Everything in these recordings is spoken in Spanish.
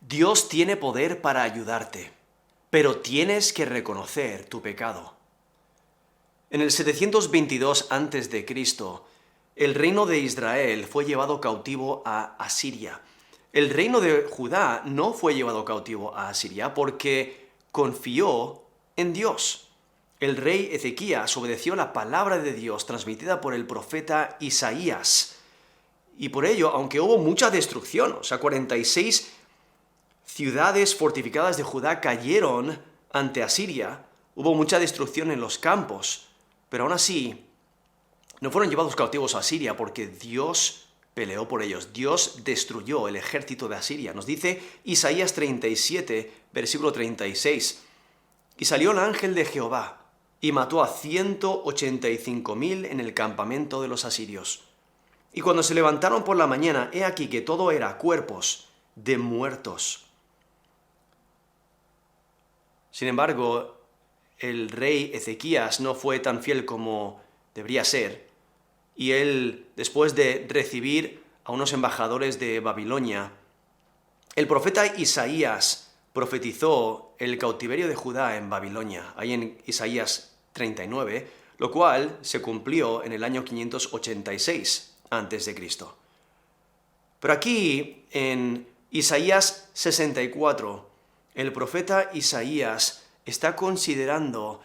Dios tiene poder para ayudarte, pero tienes que reconocer tu pecado. En el 722 a.C., el reino de Israel fue llevado cautivo a Asiria. El reino de Judá no fue llevado cautivo a Asiria porque confió en Dios. El rey Ezequías obedeció la palabra de Dios transmitida por el profeta Isaías. Y por ello, aunque hubo mucha destrucción, 46 ciudades fortificadas de Judá cayeron ante Asiria, hubo mucha destrucción en los campos, pero aún así no fueron llevados cautivos a Asiria porque Dios peleó por ellos. Dios destruyó el ejército de Asiria. Nos dice Isaías 37, versículo 36. Y salió el ángel de Jehová y mató a 185.000 en el campamento de los asirios. Y cuando se levantaron por la mañana, he aquí que todo era cuerpos de muertos. Sin embargo, el rey Ezequías no fue tan fiel como debería ser, y él, después de recibir a unos embajadores de Babilonia, el profeta Isaías profetizó el cautiverio de Judá en Babilonia, ahí en Isaías 39, lo cual se cumplió en el año 586 a.C. Pero aquí, en Isaías 64, el profeta Isaías está considerando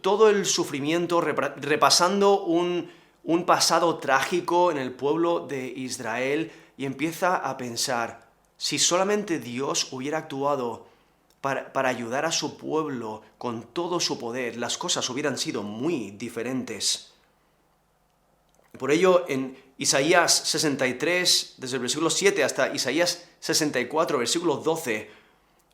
todo el sufrimiento, repasando un pasado trágico en el pueblo de Israel y empieza a pensar, si solamente Dios hubiera actuado para ayudar a su pueblo con todo su poder, las cosas hubieran sido muy diferentes. Por ello, en Isaías 63, desde el versículo 7 hasta Isaías 64, versículo 12,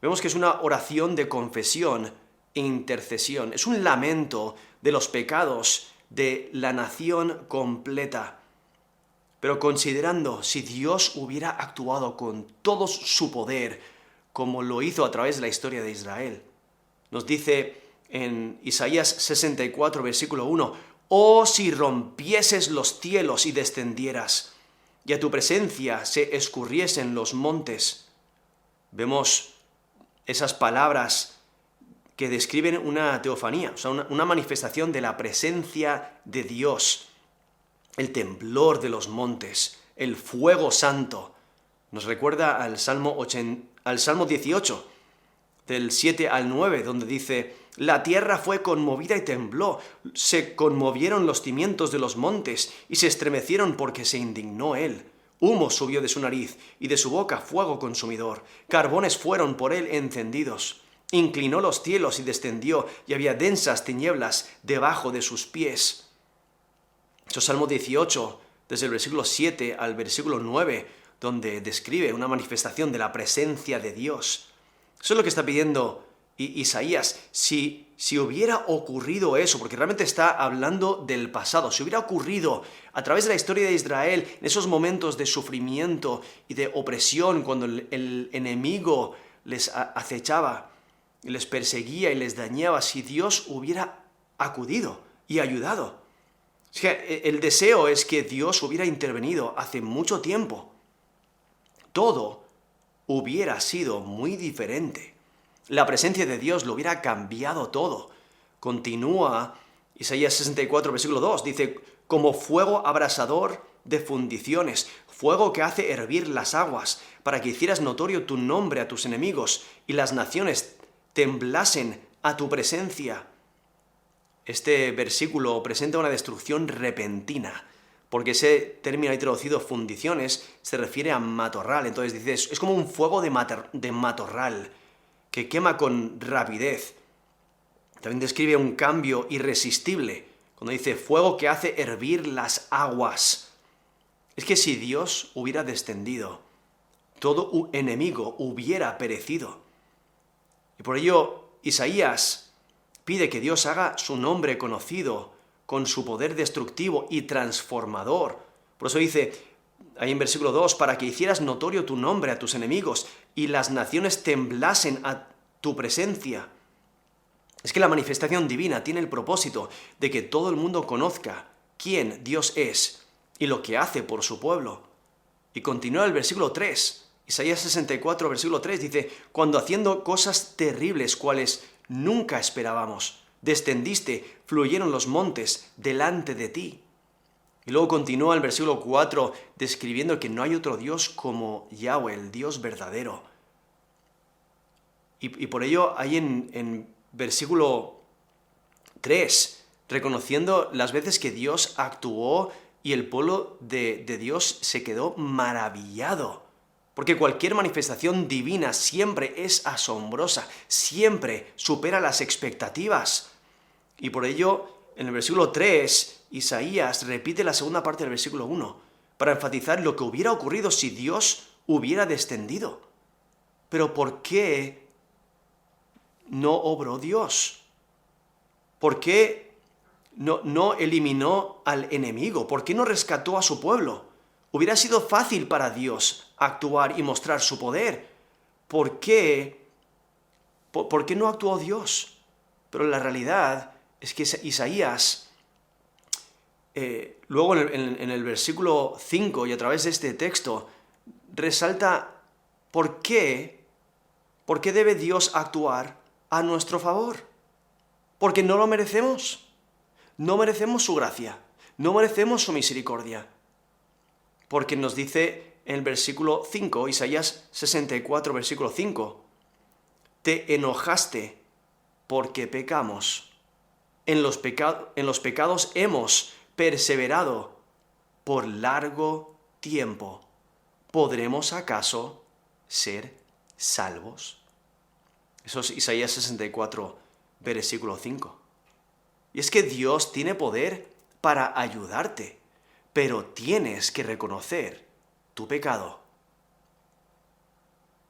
vemos que es una oración de confesión e intercesión. Es un lamento de los pecados de la nación completa. Pero considerando si Dios hubiera actuado con todo su poder, como lo hizo a través de la historia de Israel. Nos dice en Isaías 64, versículo 1, «Oh, si rompieses los cielos y descendieras, y a tu presencia se escurriesen los montes». Vemos esas palabras que describen una teofanía, una manifestación de la presencia de Dios, el temblor de los montes, el fuego santo. Nos recuerda al Salmo 18, del 7 al 9, donde dice, «La tierra fue conmovida y tembló, se conmovieron los cimientos de los montes y se estremecieron porque se indignó él». Humo subió de su nariz, y de su boca fuego consumidor. Carbones fueron por él encendidos. Inclinó los cielos y descendió, y había densas tinieblas debajo de sus pies. Eso es Salmo 18, desde el versículo 7 al versículo 9, donde describe una manifestación de la presencia de Dios. Eso es lo que está pidiendo Isaías. Si hubiera ocurrido eso, porque realmente está hablando del pasado, si hubiera ocurrido a través de la historia de Israel, en esos momentos de sufrimiento y de opresión, cuando el enemigo les acechaba, y les perseguía y les dañaba, si Dios hubiera acudido y ayudado. Es que el deseo es que Dios hubiera intervenido hace mucho tiempo. Todo hubiera sido muy diferente. La presencia de Dios lo hubiera cambiado todo. Continúa Isaías 64, versículo 2, dice, «Como fuego abrasador de fundiciones, fuego que hace hervir las aguas, para que hicieras notorio tu nombre a tus enemigos, y las naciones temblasen a tu presencia». Este versículo presenta una destrucción repentina, porque ese término ahí traducido, fundiciones, se refiere a matorral. Entonces dice, es como un fuego de matorral, que quema con rapidez. También describe un cambio irresistible, cuando dice fuego que hace hervir las aguas. Es que si Dios hubiera descendido, todo enemigo hubiera perecido. Y por ello Isaías pide que Dios haga su nombre conocido con su poder destructivo y transformador. Por eso dice ahí en versículo 2, «Para que hicieras notorio tu nombre a tus enemigos y las naciones temblasen a tu presencia». Es que la manifestación divina tiene el propósito de que todo el mundo conozca quién Dios es y lo que hace por su pueblo. Y continúa el versículo 3, Isaías 64, versículo 3 dice, cuando haciendo cosas terribles cuales nunca esperábamos, descendiste, fluyeron los montes delante de ti. Y luego continúa el versículo 4 describiendo que no hay otro Dios como Yahweh, el Dios verdadero. Y por ello hay en versículo 3, reconociendo las veces que Dios actuó y el pueblo de Dios se quedó maravillado. Porque cualquier manifestación divina siempre es asombrosa, siempre supera las expectativas. Y por ello, en el versículo 3, Isaías repite la segunda parte del versículo 1, para enfatizar lo que hubiera ocurrido si Dios hubiera descendido. Pero ¿por qué no obró Dios? ¿Por qué no eliminó al enemigo? ¿Por qué no rescató a su pueblo? Hubiera sido fácil para Dios actuar y mostrar su poder. ¿Por qué no actuó Dios? Pero la realidad es que Isaías, luego en el versículo 5 y a través de este texto, resalta por qué debe Dios actuar a nuestro favor. Porque no lo merecemos. No merecemos su gracia. No merecemos su misericordia. Porque nos dice en el versículo 5, Isaías 64, versículo 5, te enojaste porque pecamos. En los pecados hemos perseverado por largo tiempo. ¿Podremos acaso ser salvos? Eso es Isaías 64, versículo 5. Y es que Dios tiene poder para ayudarte, pero tienes que reconocer tu pecado.